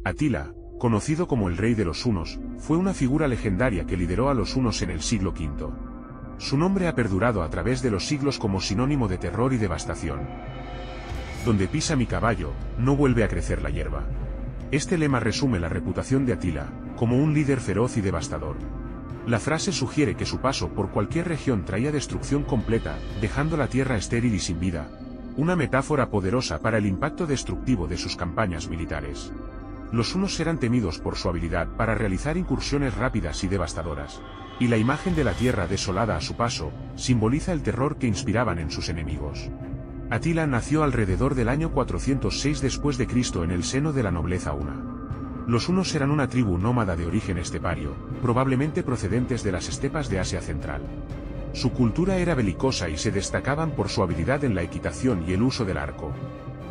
Atila, conocido como el rey de los hunos, fue una figura legendaria que lideró a los hunos en el siglo V. Su nombre ha perdurado a través de los siglos como sinónimo de terror y devastación. Donde pisa mi caballo, no vuelve a crecer la hierba. Este lema resume la reputación de Atila, como un líder feroz y devastador. La frase sugiere que su paso por cualquier región traía destrucción completa, dejando la tierra estéril y sin vida, una metáfora poderosa para el impacto destructivo de sus campañas militares. Los hunos eran temidos por su habilidad para realizar incursiones rápidas y devastadoras, y la imagen de la tierra desolada a su paso, simboliza el terror que inspiraban en sus enemigos. Atila nació alrededor del año 406 después de Cristo en el seno de la nobleza huna. Los hunos eran una tribu nómada de origen estepario, probablemente procedentes de las estepas de Asia Central. Su cultura era belicosa y se destacaban por su habilidad en la equitación y el uso del arco.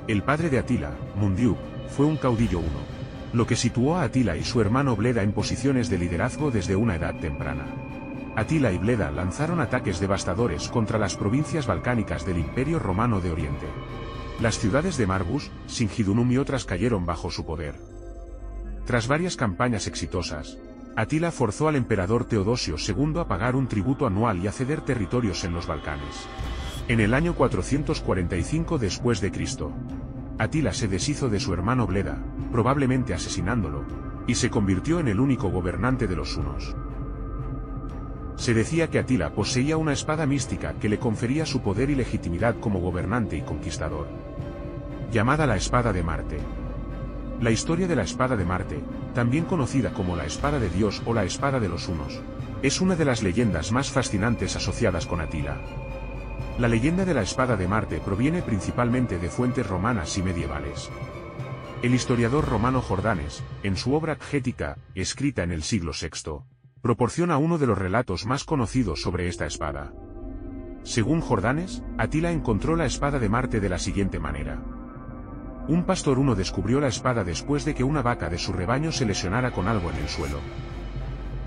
El padre de Atila, Mundiuk, fue un caudillo huno, lo que situó a Atila y su hermano Bleda en posiciones de liderazgo desde una edad temprana. Atila y Bleda lanzaron ataques devastadores contra las provincias balcánicas del Imperio Romano de Oriente. Las ciudades de Marbus, Singidunum y otras cayeron bajo su poder. Tras varias campañas exitosas, Atila forzó al emperador Teodosio II a pagar un tributo anual y a ceder territorios en los Balcanes. En el año 445 después de Cristo, Atila se deshizo de su hermano Bleda, probablemente asesinándolo, y se convirtió en el único gobernante de los hunos. Se decía que Atila poseía una espada mística que le confería su poder y legitimidad como gobernante y conquistador, llamada la Espada de Marte. La historia de la Espada de Marte, también conocida como la Espada de Dios o la Espada de los Hunos, es una de las leyendas más fascinantes asociadas con Atila. La leyenda de la Espada de Marte proviene principalmente de fuentes romanas y medievales. El historiador romano Jordanes, en su obra Gética, escrita en el siglo VI, proporciona uno de los relatos más conocidos sobre esta espada. Según Jordanes, Atila encontró la Espada de Marte de la siguiente manera. Un pastor huno descubrió la espada después de que una vaca de su rebaño se lesionara con algo en el suelo.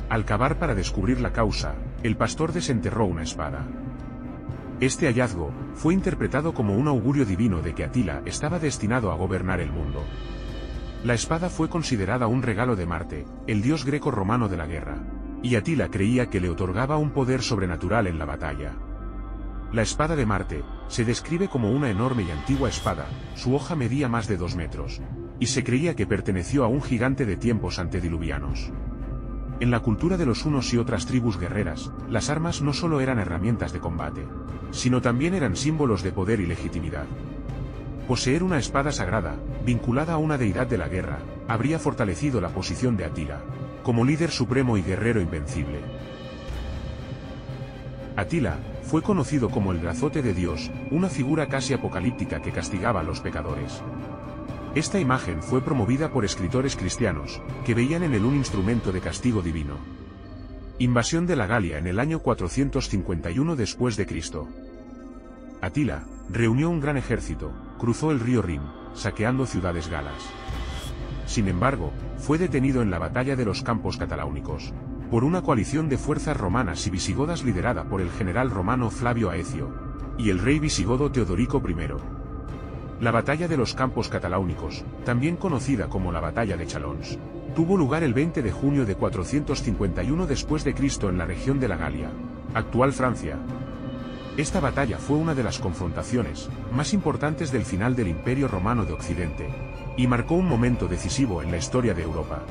Al cavar para descubrir la causa, el pastor desenterró una espada. Este hallazgo fue interpretado como un augurio divino de que Atila estaba destinado a gobernar el mundo. La espada fue considerada un regalo de Marte, el dios greco-romano de la guerra, y Atila creía que le otorgaba un poder sobrenatural en la batalla. La Espada de Marte se describe como una enorme y antigua espada, su hoja medía más de 2 metros, y se creía que perteneció a un gigante de tiempos antediluvianos. En la cultura de los hunos y otras tribus guerreras, las armas no solo eran herramientas de combate, sino también eran símbolos de poder y legitimidad. Poseer una espada sagrada, vinculada a una deidad de la guerra, habría fortalecido la posición de Atila, como líder supremo y guerrero invencible. Atila fue conocido como el Brazote de Dios, una figura casi apocalíptica que castigaba a los pecadores. Esta imagen fue promovida por escritores cristianos, que veían en él un instrumento de castigo divino. Invasión de la Galia en el año 451 después de Cristo. Atila reunió un gran ejército, cruzó el río Rin, saqueando ciudades galas. Sin embargo, fue detenido en la batalla de los Campos Cataláunicos, por una coalición de fuerzas romanas y visigodas liderada por el general romano Flavio Aecio, y el rey visigodo Teodorico I. La batalla de los Campos Cataláunicos, también conocida como la batalla de Chalons, tuvo lugar el 20 de junio de 451 después de Cristo en la región de la Galia, actual Francia. Esta batalla fue una de las confrontaciones más importantes del final del Imperio Romano de Occidente, y marcó un momento decisivo en la historia de Europa.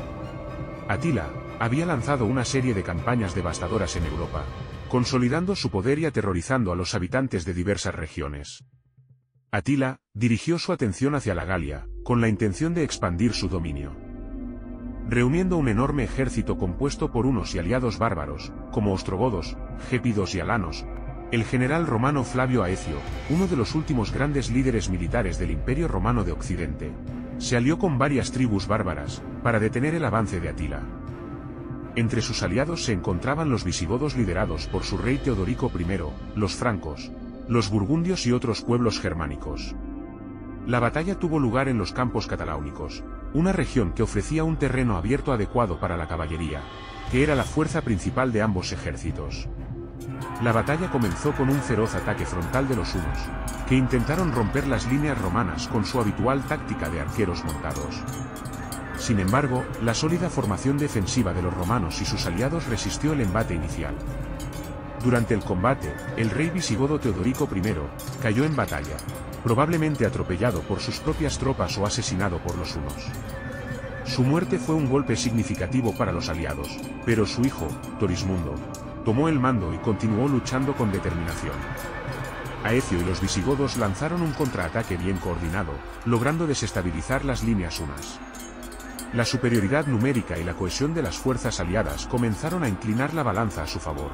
Atila había lanzado una serie de campañas devastadoras en Europa, consolidando su poder y aterrorizando a los habitantes de diversas regiones. Atila dirigió su atención hacia la Galia, con la intención de expandir su dominio. Reuniendo un enorme ejército compuesto por hunos y aliados bárbaros, como ostrogodos, gépidos y alanos, el general romano Flavio Aecio, uno de los últimos grandes líderes militares del Imperio Romano de Occidente, se alió con varias tribus bárbaras, para detener el avance de Atila. Entre sus aliados se encontraban los visigodos liderados por su rey Teodorico I, los francos, los burgundios y otros pueblos germánicos. La batalla tuvo lugar en los Campos Cataláunicos, una región que ofrecía un terreno abierto adecuado para la caballería, que era la fuerza principal de ambos ejércitos. La batalla comenzó con un feroz ataque frontal de los hunos, que intentaron romper las líneas romanas con su habitual táctica de arqueros montados. Sin embargo, la sólida formación defensiva de los romanos y sus aliados resistió el embate inicial. Durante el combate, el rey visigodo Teodorico I cayó en batalla, probablemente atropellado por sus propias tropas o asesinado por los hunos. Su muerte fue un golpe significativo para los aliados, pero su hijo, Torismundo, tomó el mando y continuó luchando con determinación. Aecio y los visigodos lanzaron un contraataque bien coordinado, logrando desestabilizar las líneas hunas. La superioridad numérica y la cohesión de las fuerzas aliadas comenzaron a inclinar la balanza a su favor.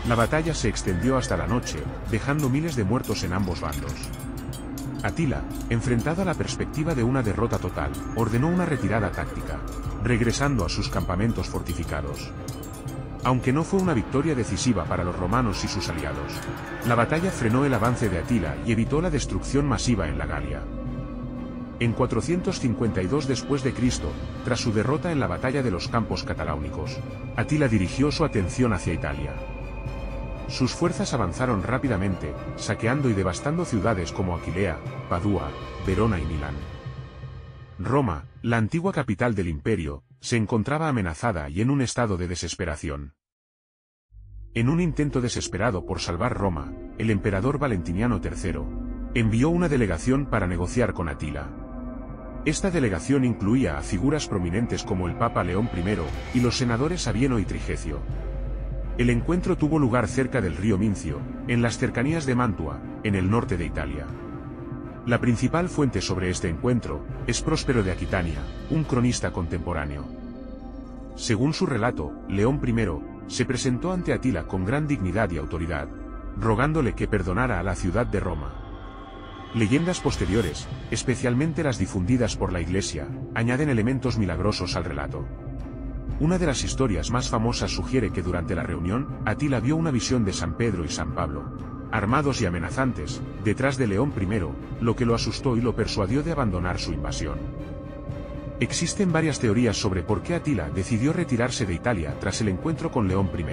La batalla se extendió hasta la noche, dejando miles de muertos en ambos bandos. Atila, enfrentado a la perspectiva de una derrota total, ordenó una retirada táctica, regresando a sus campamentos fortificados. Aunque no fue una victoria decisiva para los romanos y sus aliados, la batalla frenó el avance de Atila y evitó la destrucción masiva en la Galia. En 452 d.C., tras su derrota en la batalla de los Campos Cataláunicos, Atila dirigió su atención hacia Italia. Sus fuerzas avanzaron rápidamente, saqueando y devastando ciudades como Aquilea, Padua, Verona y Milán. Roma, la antigua capital del imperio, se encontraba amenazada y en un estado de desesperación. En un intento desesperado por salvar Roma, el emperador Valentiniano III envió una delegación para negociar con Atila. Esta delegación incluía a figuras prominentes como el Papa León I y los senadores Sabieno y Trigecio. El encuentro tuvo lugar cerca del río Mincio, en las cercanías de Mantua, en el norte de Italia. La principal fuente sobre este encuentro es Próspero de Aquitania, un cronista contemporáneo. Según su relato, León I se presentó ante Atila con gran dignidad y autoridad, rogándole que perdonara a la ciudad de Roma. Leyendas posteriores, especialmente las difundidas por la Iglesia, añaden elementos milagrosos al relato. Una de las historias más famosas sugiere que durante la reunión, Atila vio una visión de San Pedro y San Pablo, armados y amenazantes, detrás de León I, lo que lo asustó y lo persuadió de abandonar su invasión. Existen varias teorías sobre por qué Atila decidió retirarse de Italia tras el encuentro con León I.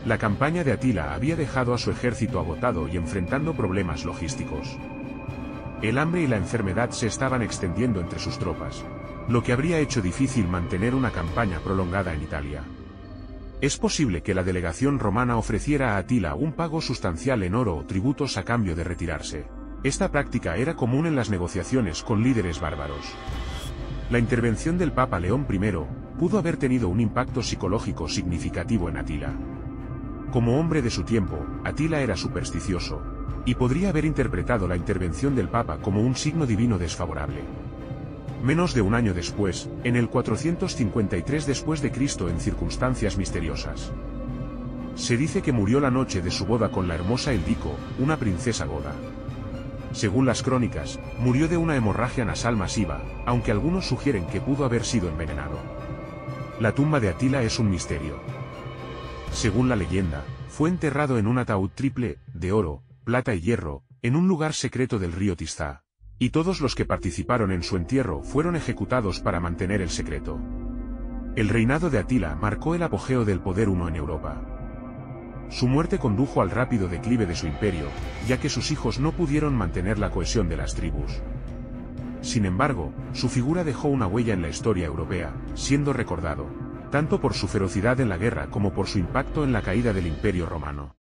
La campaña de Atila había dejado a su ejército agotado y enfrentando problemas logísticos. El hambre y la enfermedad se estaban extendiendo entre sus tropas, lo que habría hecho difícil mantener una campaña prolongada en Italia. Es posible que la delegación romana ofreciera a Atila un pago sustancial en oro o tributos a cambio de retirarse. Esta práctica era común en las negociaciones con líderes bárbaros. La intervención del Papa León I pudo haber tenido un impacto psicológico significativo en Atila. Como hombre de su tiempo, Atila era supersticioso, y podría haber interpretado la intervención del Papa como un signo divino desfavorable. Menos de un año después, en el 453 d.C., en circunstancias misteriosas, se dice que murió la noche de su boda con la hermosa Ildico, una princesa goda. Según las crónicas, murió de una hemorragia nasal masiva, aunque algunos sugieren que pudo haber sido envenenado. La tumba de Atila es un misterio. Según la leyenda, fue enterrado en un ataúd triple, de oro, plata y hierro, en un lugar secreto del río Tistá, y todos los que participaron en su entierro fueron ejecutados para mantener el secreto. El reinado de Atila marcó el apogeo del poder huno en Europa. Su muerte condujo al rápido declive de su imperio, ya que sus hijos no pudieron mantener la cohesión de las tribus. Sin embargo, su figura dejó una huella en la historia europea, siendo recordado tanto por su ferocidad en la guerra como por su impacto en la caída del Imperio Romano.